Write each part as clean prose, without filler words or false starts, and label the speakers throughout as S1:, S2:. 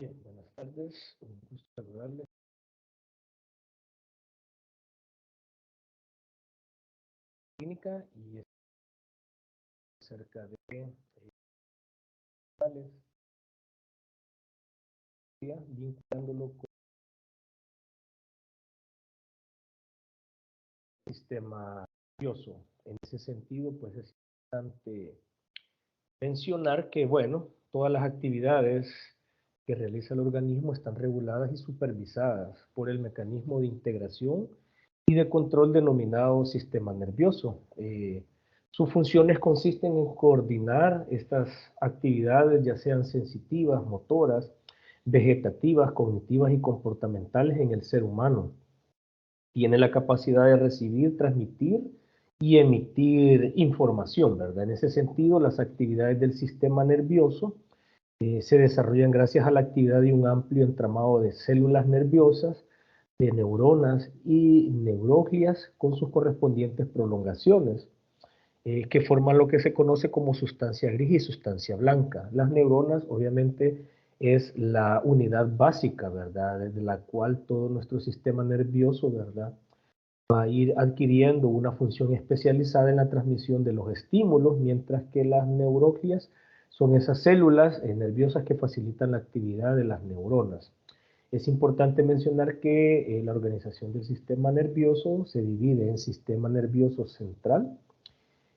S1: Bien, buenas tardes, un gusto saludarles. Clínica y es acerca de tales, vinculándolo con el sistema nervioso. En ese sentido, pues es importante mencionar que, bueno, todas las actividades que realiza el organismo están reguladas y supervisadas por el mecanismo de integración y de control denominado sistema nervioso. Sus funciones consisten en coordinar estas actividades, ya sean sensitivas, motoras, vegetativas, cognitivas y comportamentales en el ser humano. Tiene la capacidad de recibir, transmitir y emitir información, ¿verdad? En ese sentido, las actividades del sistema nervioso se desarrollan gracias a la actividad de un amplio entramado de células nerviosas, de neuronas y neuroglias con sus correspondientes prolongaciones, que forman lo que se conoce como sustancia gris y sustancia blanca. Las neuronas, obviamente, es la unidad básica, ¿verdad?, desde la cual todo nuestro sistema nervioso, ¿verdad?, va a ir adquiriendo una función especializada en la transmisión de los estímulos, mientras que las neuroglias son esas células nerviosas que facilitan la actividad de las neuronas. Es importante mencionar que la organización del sistema nervioso se divide en sistema nervioso central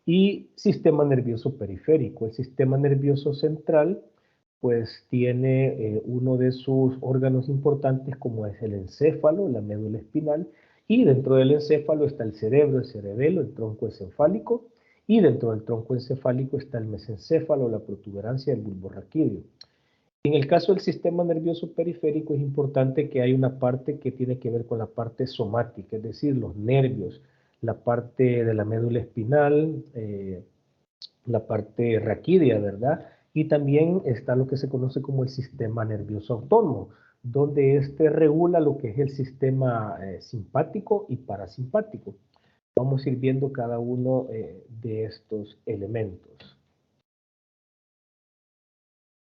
S1: y sistema nervioso periférico. El sistema nervioso central pues tiene uno de sus órganos importantes como es el encéfalo, la médula espinal, y dentro del encéfalo está el cerebro, el cerebelo, el tronco encefálico, y dentro del tronco encefálico está el mesencéfalo, la protuberancia del bulbo raquídeo. En el caso del sistema nervioso periférico es importante que hay una parte que tiene que ver con la parte somática, es decir, los nervios, la parte de la médula espinal, la parte raquídea, ¿verdad? Y también está lo que se conoce como el sistema nervioso autónomo, donde este regula lo que es el sistema simpático y parasimpático. Vamos a ir viendo cada uno de estos elementos.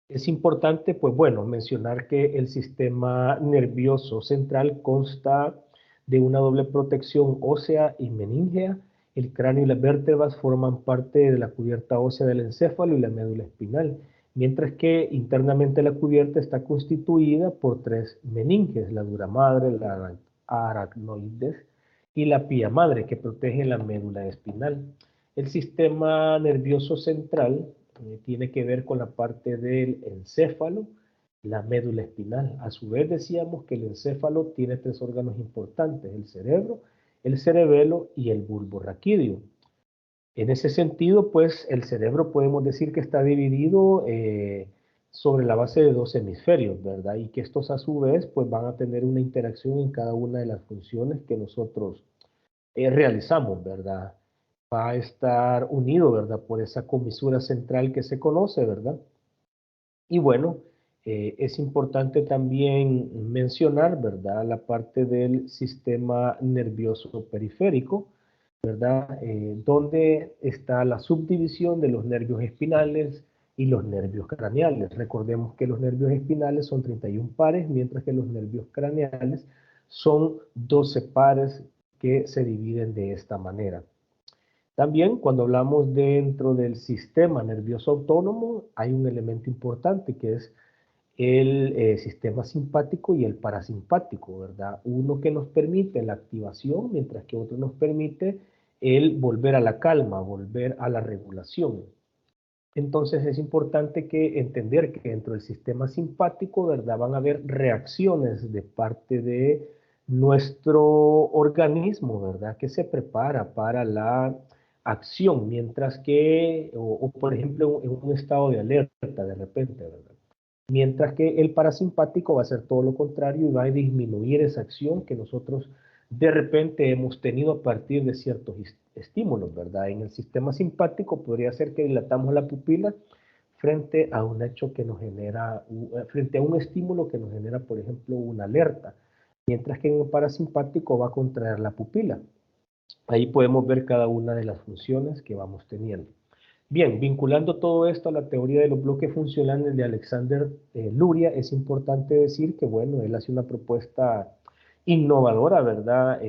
S1: Es importante, pues bueno, mencionar que el sistema nervioso central consta de una doble protección ósea y meníngea. El cráneo y las vértebras forman parte de la cubierta ósea del encéfalo y la médula espinal, mientras que internamente la cubierta está constituida por tres meninges, la dura madre, la aracnoides y la pía madre, que protege la médula espinal. El sistema nervioso central tiene que ver con la parte del encéfalo, la médula espinal. A su vez decíamos que el encéfalo tiene tres órganos importantes, el cerebro, el cerebelo y el bulbo raquídeo. En ese sentido, pues el cerebro podemos decir que está dividido sobre la base de dos hemisferios, ¿verdad? Y que estos a su vez pues van a tener una interacción en cada una de las funciones que nosotros realizamos, ¿verdad? Va a estar unido, ¿verdad? Por esa comisura central que se conoce, ¿verdad? Y bueno, es importante también mencionar, ¿verdad?, la parte del sistema nervioso periférico, ¿verdad?, donde está la subdivisión de los nervios espinales y los nervios craneales. Recordemos que los nervios espinales son 31 pares, mientras que los nervios craneales son 12 pares que se dividen de esta manera. También cuando hablamos dentro del sistema nervioso autónomo hay un elemento importante que es el sistema simpático y el parasimpático, ¿verdad? Uno que nos permite la activación, mientras que otro nos permite el volver a la calma, volver a la regulación. Entonces es importante que entender que dentro del sistema simpático, ¿verdad?, van a haber reacciones de parte de nuestro organismo, ¿verdad?, que se prepara para la acción, mientras que, o por ejemplo, en un estado de alerta de repente, ¿verdad? Mientras que el parasimpático va a hacer todo lo contrario y va a disminuir esa acción que nosotros de repente hemos tenido a partir de ciertos estímulos, ¿verdad? En el sistema simpático podría ser que dilatamos la pupila frente a un hecho que nos genera, frente a un estímulo que nos genera, por ejemplo, una alerta, mientras que en el parasimpático va a contraer la pupila. Ahí podemos ver cada una de las funciones que vamos teniendo. Bien, vinculando todo esto a la teoría de los bloques funcionales de Alexander Luria, es importante decir que, bueno, él hace una propuesta innovadora, ¿verdad?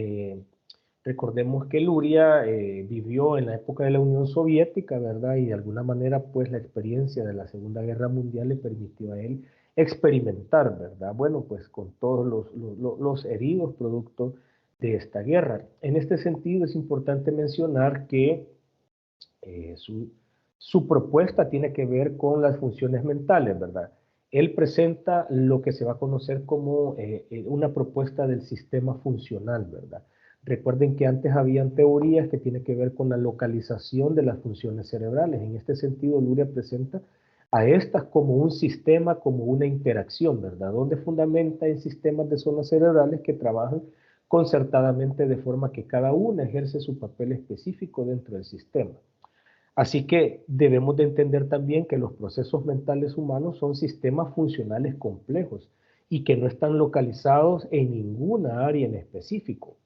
S1: Recordemos que Luria vivió en la época de la Unión Soviética, ¿verdad? Y de alguna manera, pues, la experiencia de la Segunda Guerra Mundial le permitió a él experimentar, ¿verdad? Bueno, pues, con todos los heridos producto de esta guerra. En este sentido, es importante mencionar que eh, su, su propuesta tiene que ver con las funciones mentales, ¿verdad? Él presenta lo que se va a conocer como una propuesta del sistema funcional, ¿verdad? Recuerden que antes habían teorías que tienen que ver con la localización de las funciones cerebrales. En este sentido, Luria presenta a estas como un sistema, como una interacción, ¿verdad? Donde fundamenta en sistemas de zonas cerebrales que trabajan concertadamente de forma que cada una ejerce su papel específico dentro del sistema. Así que debemos de entender también que los procesos mentales humanos son sistemas funcionales complejos y que no están localizados en ninguna área en específico.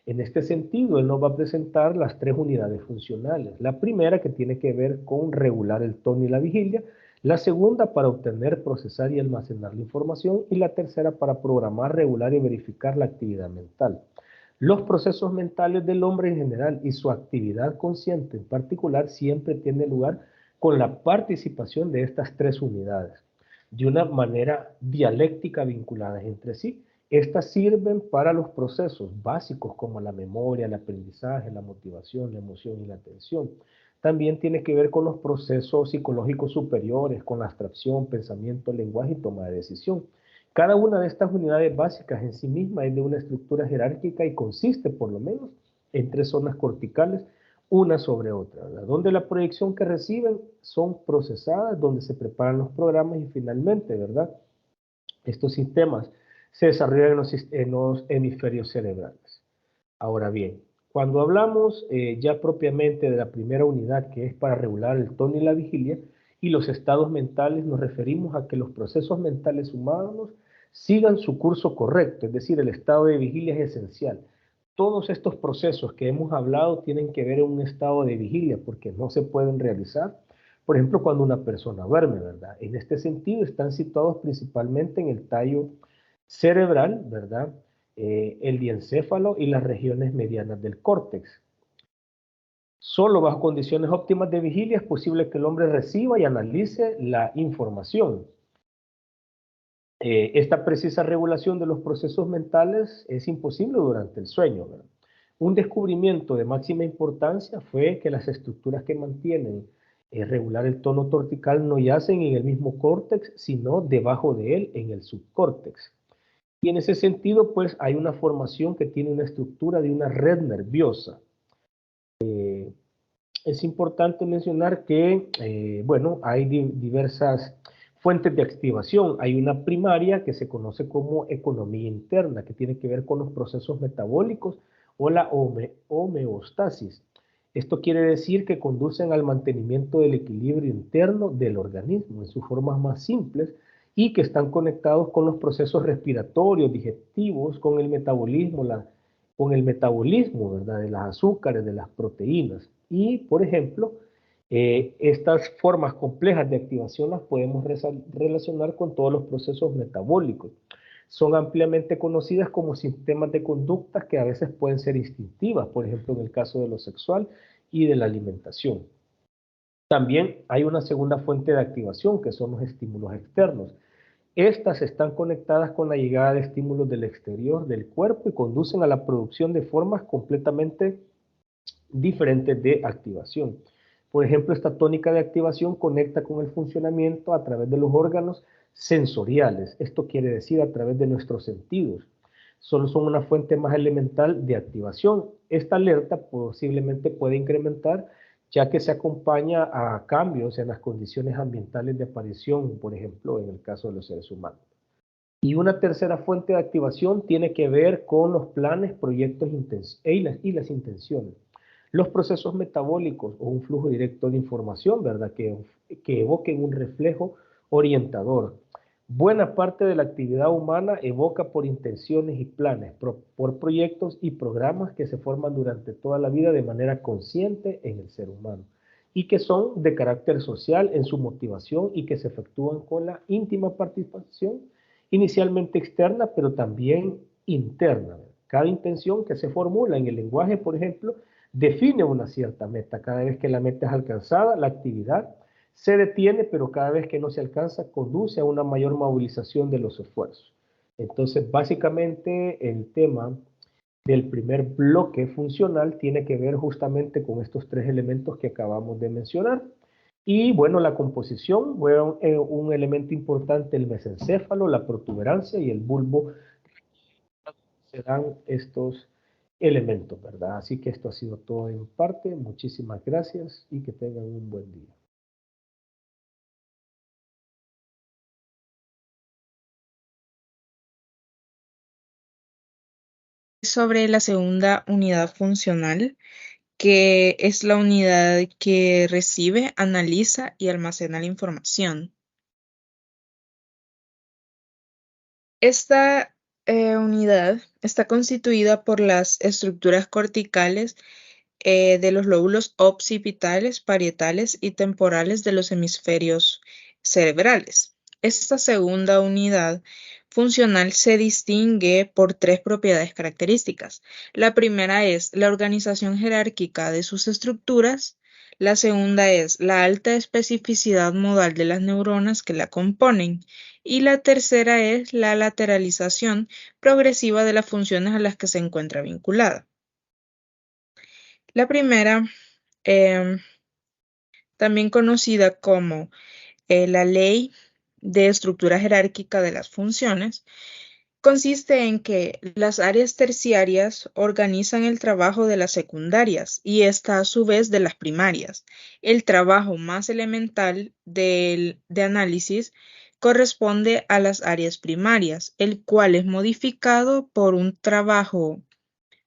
S1: En este sentido, él nos va a presentar las tres unidades funcionales. La primera, que tiene que ver con regular el tono y la vigilia. La segunda, para obtener, procesar y almacenar la información. Y la tercera, para programar, regular y verificar la actividad mental. Los procesos mentales del hombre en general y su actividad consciente en particular siempre tiene lugar con la participación de estas tres unidades, de una manera dialéctica vinculadas entre sí. Estas sirven para los procesos básicos como la memoria, el aprendizaje, la motivación, la emoción y la atención. También tiene que ver con los procesos psicológicos superiores, con la abstracción, pensamiento, lenguaje y toma de decisión. Cada una de estas unidades básicas en sí misma es de una estructura jerárquica y consiste por lo menos en tres zonas corticales, una sobre otra, ¿verdad? Donde la proyección que reciben son procesadas, donde se preparan los programas y finalmente, ¿verdad? Estos sistemas se desarrollan en los hemisferios cerebrales. Ahora bien, cuando hablamos ya propiamente de la primera unidad, que es para regular el tono y la vigilia, y los estados mentales, nos referimos a que los procesos mentales humanos sigan su curso correcto, es decir, el estado de vigilia es esencial. Todos estos procesos que hemos hablado tienen que ver en un estado de vigilia, porque no se pueden realizar, por ejemplo, cuando una persona duerme, ¿verdad? En este sentido, están situados principalmente en el tallo cerebral, ¿verdad? El diencéfalo y las regiones medianas del córtex. Solo bajo condiciones óptimas de vigilia es posible que el hombre reciba y analice la información. Esta precisa regulación de los procesos mentales es imposible durante el sueño, ¿verdad? Un descubrimiento de máxima importancia fue que las estructuras que mantienen regular el tono cortical no yacen en el mismo córtex, sino debajo de él, en el subcórtex. Y en ese sentido, pues hay una formación que tiene una estructura de una red nerviosa. Es importante mencionar que, bueno, hay diversas fuentes de activación. Hay una primaria que se conoce como economía interna, que tiene que ver con los procesos metabólicos o la homeostasis. Esto quiere decir que conducen al mantenimiento del equilibrio interno del organismo en sus formas más simples y que están conectados con los procesos respiratorios, digestivos, con el metabolismo, ¿verdad? De las azúcares, de las proteínas. Y, por ejemplo, estas formas complejas de activación las podemos relacionar con todos los procesos metabólicos. Son ampliamente conocidas como sistemas de conductas que a veces pueden ser instintivas, por ejemplo, en el caso de lo sexual y de la alimentación. También hay una segunda fuente de activación, que son los estímulos externos. Estas están conectadas con la llegada de estímulos del exterior del cuerpo y conducen a la producción de formas completamente diferentes de activación. Por ejemplo, esta tónica de activación conecta con el funcionamiento a través de los órganos sensoriales. Esto quiere decir a través de nuestros sentidos. Solo son una fuente más elemental de activación. Esta alerta posiblemente puede incrementar ya que se acompaña a cambios en las condiciones ambientales de aparición, por ejemplo, en el caso de los seres humanos. Y una tercera fuente de activación tiene que ver con los planes, proyectos y las intenciones. Los procesos metabólicos o un flujo directo de información, ¿verdad? Que evoquen un reflejo orientador. Buena parte de la actividad humana evoca por intenciones y planes, por proyectos y programas que se forman durante toda la vida de manera consciente en el ser humano. y que son de carácter social en su motivación y que se efectúan con la íntima participación inicialmente externa, pero también interna. Cada intención que se formula en el lenguaje, por ejemplo, define una cierta meta. Cada vez que la meta es alcanzada, la actividad se detiene, pero cada vez que no se alcanza, conduce a una mayor movilización de los esfuerzos. Entonces, básicamente, el tema del primer bloque funcional tiene que ver justamente con estos tres elementos que acabamos de mencionar. Y bueno, la composición, bueno, un elemento importante, el mesencéfalo, la protuberancia y el bulbo serán estos elementos, ¿verdad? Así que esto ha sido todo en parte. Muchísimas gracias y que tengan un buen día.
S2: Sobre la segunda unidad funcional, que es la unidad que recibe, analiza y almacena la información. Esta unidad está constituida por las estructuras corticales de los lóbulos occipitales, parietales y temporales de los hemisferios cerebrales. Esta segunda unidad funcional se distingue por tres propiedades características. La primera es la organización jerárquica de sus estructuras. La segunda es la alta especificidad modal de las neuronas que la componen. Y la tercera es la lateralización progresiva de las funciones a las que se encuentra vinculada. La primera, em, también conocida como la ley de estructura jerárquica de las funciones, consiste en que las áreas terciarias organizan el trabajo de las secundarias y esta a su vez de las primarias. El trabajo más elemental de análisis corresponde a las áreas primarias, el cual es modificado por un trabajo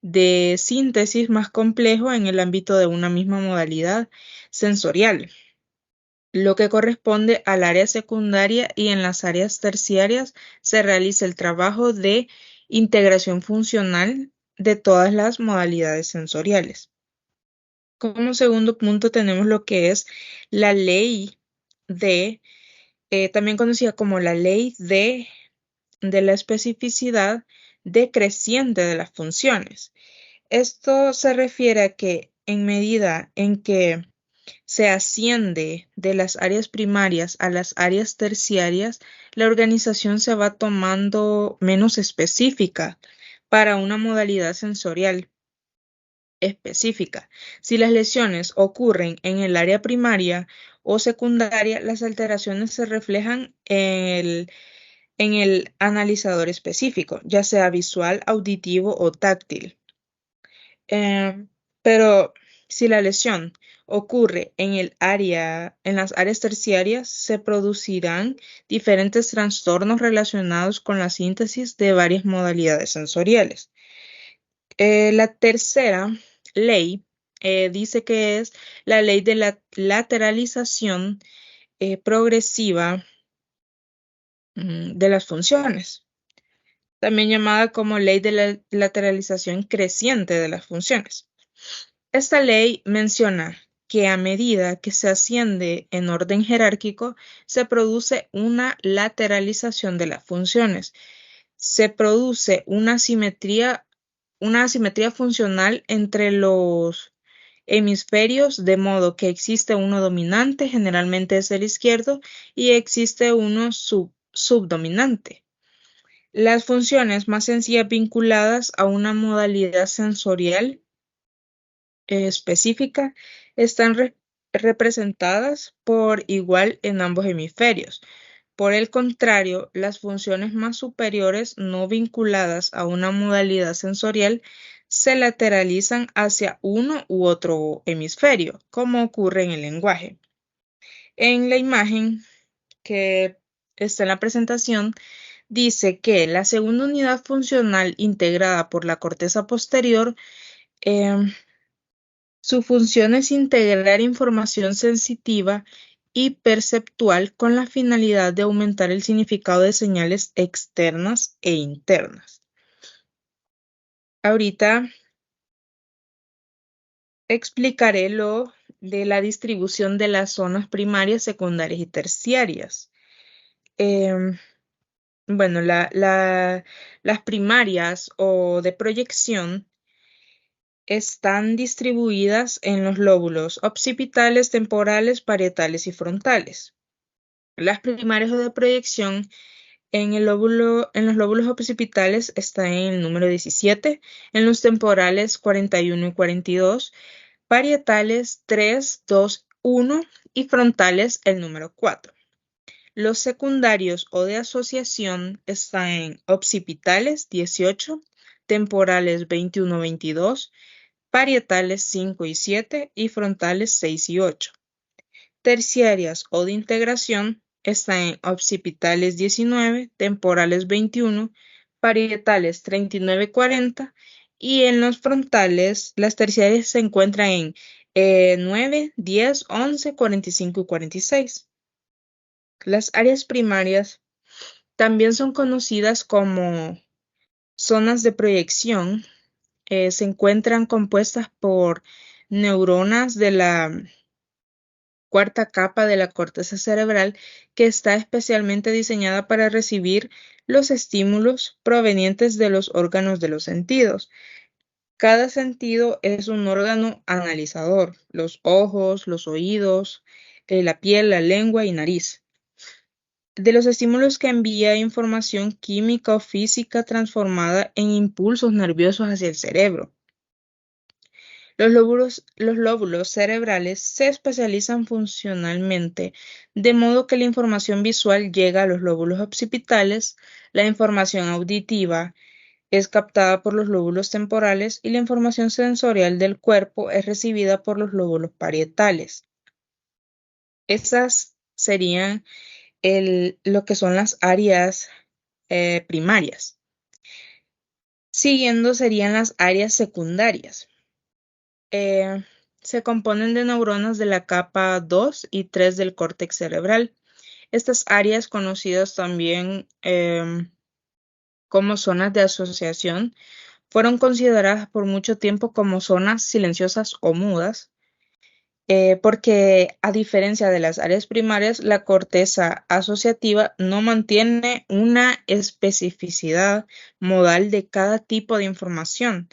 S2: de síntesis más complejo en el ámbito de una misma modalidad sensorial, lo que corresponde al área secundaria, y en las áreas terciarias se realiza el trabajo de integración funcional de todas las modalidades sensoriales. Como segundo punto tenemos lo que es la ley de, también conocida como la ley de la especificidad decreciente de las funciones. Esto se refiere a que en medida en que se asciende de las áreas primarias a las áreas terciarias, la organización se va tomando menos específica para una modalidad sensorial específica. Si las lesiones ocurren en el área primaria o secundaria, las alteraciones se reflejan en el analizador específico, ya sea visual, auditivo o táctil. Pero si la lesión ocurre en las áreas terciarias, se producirán diferentes trastornos relacionados con la síntesis de varias modalidades sensoriales. La tercera ley dice que es la ley de la lateralización progresiva de las funciones, también llamada como ley de la lateralización creciente de las funciones. Esta ley menciona que a medida que se asciende en orden jerárquico, se produce una lateralización de las funciones. Se produce una asimetría funcional entre los hemisferios, de modo que existe uno dominante, generalmente es el izquierdo, y existe uno subdominante. Las funciones más sencillas vinculadas a una modalidad sensorial específica están representadas por igual en ambos hemisferios. Por el contrario, las funciones más superiores no vinculadas a una modalidad sensorial se lateralizan hacia uno u otro hemisferio, como ocurre en el lenguaje. En la imagen que está en la presentación, dice que la segunda unidad funcional integrada por la corteza posterior, su función es integrar información sensitiva y perceptual con la finalidad de aumentar el significado de señales externas e internas. Ahorita explicaré lo de la distribución de las zonas primarias, secundarias y terciarias. Em, bueno, las primarias o de proyección están distribuidas en los lóbulos occipitales, temporales, parietales y frontales. Las primarias o de proyección en los lóbulos occipitales está en el número 17, en los temporales 41 y 42, parietales 3, 2, 1 y frontales el número 4. Los secundarios o de asociación están en occipitales 18, temporales 21, 22, parietales 5 y 7 y frontales 6 y 8. Terciarias o de integración están en occipitales 19, temporales 21, parietales 39 y 40 y en los frontales las terciarias se encuentran en 9, 10, 11, 45 y 46. Las áreas primarias también son conocidas como zonas de proyección. Se encuentran compuestas por neuronas de la cuarta capa de la corteza cerebral que está especialmente diseñada para recibir los estímulos provenientes de los órganos de los sentidos. Cada sentido es un órgano analizador: los ojos, los oídos, la piel, la lengua y nariz. De los estímulos que envía información química o física transformada en impulsos nerviosos hacia el cerebro. Los lóbulos cerebrales se especializan funcionalmente, de modo que la información visual llega a los lóbulos occipitales, la información auditiva es captada por los lóbulos temporales y la información sensorial del cuerpo es recibida por los lóbulos parietales. Esas serían lo que son las áreas primarias. Siguiendo serían las áreas secundarias. Se componen de neuronas de la capa 2 y 3 del córtex cerebral. Estas áreas, conocidas también como zonas de asociación, fueron consideradas por mucho tiempo como zonas silenciosas o mudas, porque a diferencia de las áreas primarias, la corteza asociativa no mantiene una especificidad modal de cada tipo de información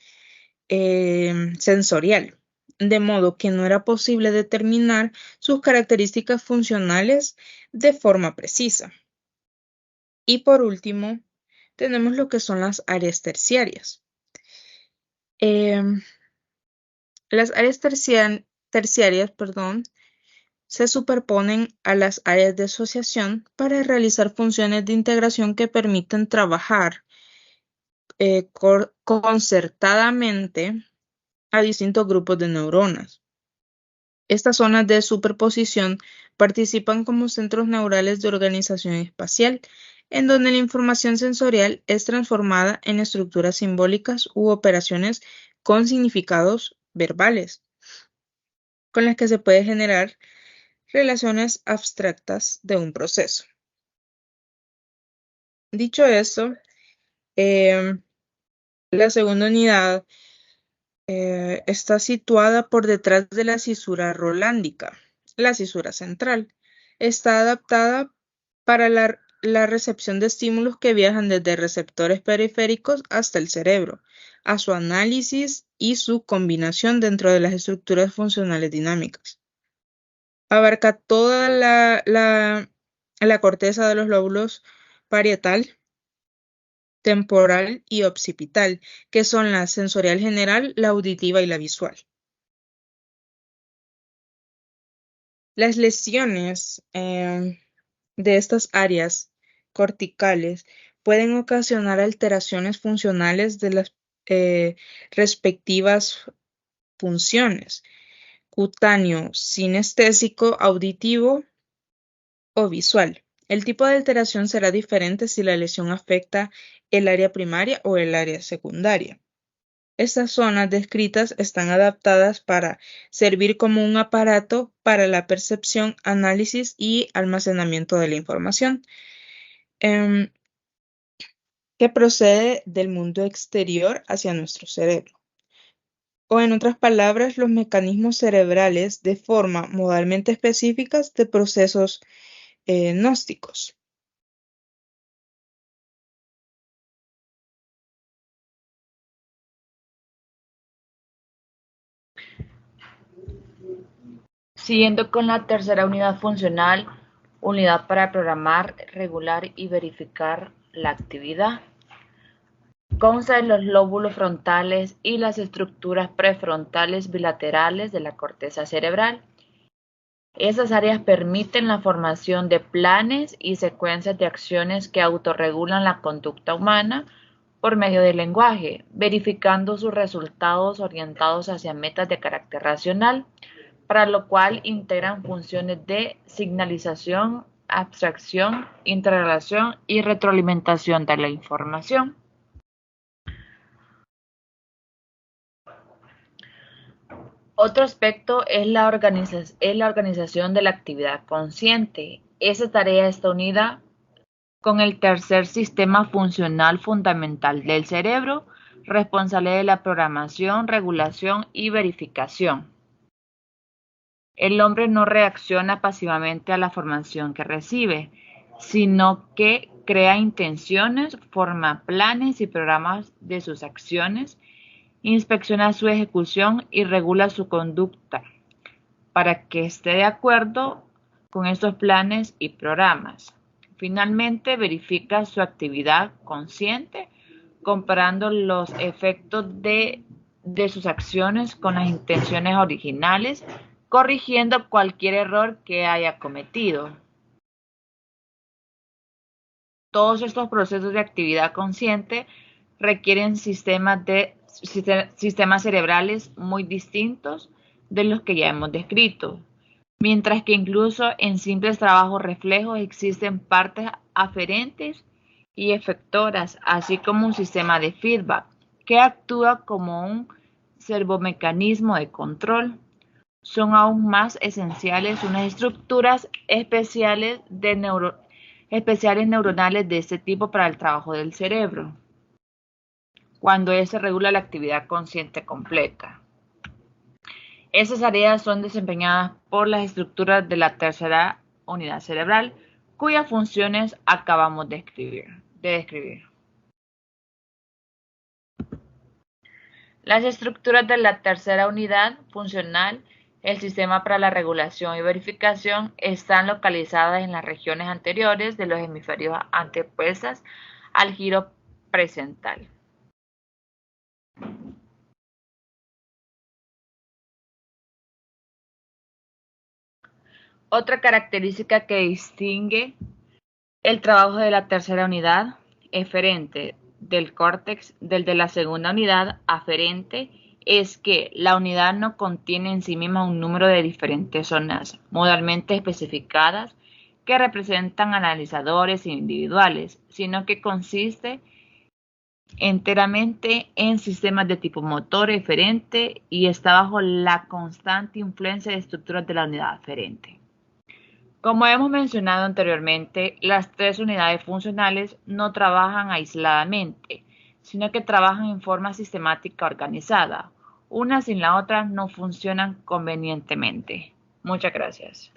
S2: sensorial, de modo que no era posible determinar sus características funcionales de forma precisa. Y por último, tenemos lo que son las áreas terciarias. Las áreas terciarias, se superponen a las áreas de asociación para realizar funciones de integración que permiten trabajar concertadamente a distintos grupos de neuronas. Estas zonas de superposición participan como centros neurales de organización espacial, en donde la información sensorial es transformada en estructuras simbólicas u operaciones con significados verbales, con las que se puede generar relaciones abstractas de un proceso. Dicho esto, la segunda unidad está situada por detrás de la cisura rolándica, la cisura central. Está adaptada para la recepción de estímulos que viajan desde receptores periféricos hasta el cerebro, a su análisis y su combinación dentro de las estructuras funcionales dinámicas. Abarca toda la corteza de los lóbulos parietal, temporal y occipital, que son la sensorial general, la auditiva y la visual. Las lesiones de estas áreas corticales pueden ocasionar alteraciones funcionales de las respectivas funciones: cutáneo, sinestésico, auditivo o visual. El tipo de alteración será diferente si la lesión afecta el área primaria o el área secundaria. Estas zonas descritas están adaptadas para servir como un aparato para la percepción, análisis y almacenamiento de la información que procede del mundo exterior hacia nuestro cerebro. o en otras palabras, los mecanismos cerebrales de forma modalmente específicas de procesos gnósticos.
S3: Siguiendo con la tercera unidad funcional, unidad para programar, regular y verificar la actividad. Consta de los lóbulos frontales y las estructuras prefrontales bilaterales de la corteza cerebral. Esas áreas permiten la formación de planes y secuencias de acciones que autorregulan la conducta humana por medio del lenguaje, verificando sus resultados orientados hacia metas de carácter racional, para lo cual integran funciones de señalización, abstracción, interrelación y retroalimentación de la información. Otro aspecto es la organización de la actividad consciente. Esa tarea está unida con el tercer sistema funcional fundamental del cerebro, responsable de la programación, regulación y verificación. El hombre no reacciona pasivamente a la información que recibe, sino que crea intenciones, forma planes y programas de sus acciones, inspecciona su ejecución y regula su conducta para que esté de acuerdo con estos planes y programas. Finalmente, verifica su actividad consciente comparando los efectos de sus acciones con las intenciones originales, corrigiendo cualquier error que haya cometido. Todos estos procesos de actividad consciente requieren sistemas cerebrales muy distintos de los que ya hemos descrito, mientras que incluso en simples trabajos reflejos existen partes aferentes y efectoras, así como un sistema de feedback que actúa como un servomecanismo de control. Son aún más esenciales unas estructuras especiales neuronales de este tipo para el trabajo del cerebro, cuando se regula la actividad consciente completa. Esas áreas son desempeñadas por las estructuras de la tercera unidad cerebral, cuyas funciones acabamos de describir. Las estructuras de la tercera unidad funcional, el sistema para la regulación y verificación, están localizadas en las regiones anteriores de los hemisferios antepuestas al giro presental. Otra característica que distingue el trabajo de la tercera unidad eferente del córtex del de la segunda unidad aferente es que la unidad no contiene en sí misma un número de diferentes zonas modalmente especificadas que representan analizadores individuales, sino que consiste enteramente en sistemas de tipo motor eferente y está bajo la constante influencia de estructuras de la unidad aferente. Como hemos mencionado anteriormente, las tres unidades funcionales no trabajan aisladamente, sino que trabajan en forma sistemática organizada. Una sin la otra no funcionan convenientemente. Muchas gracias.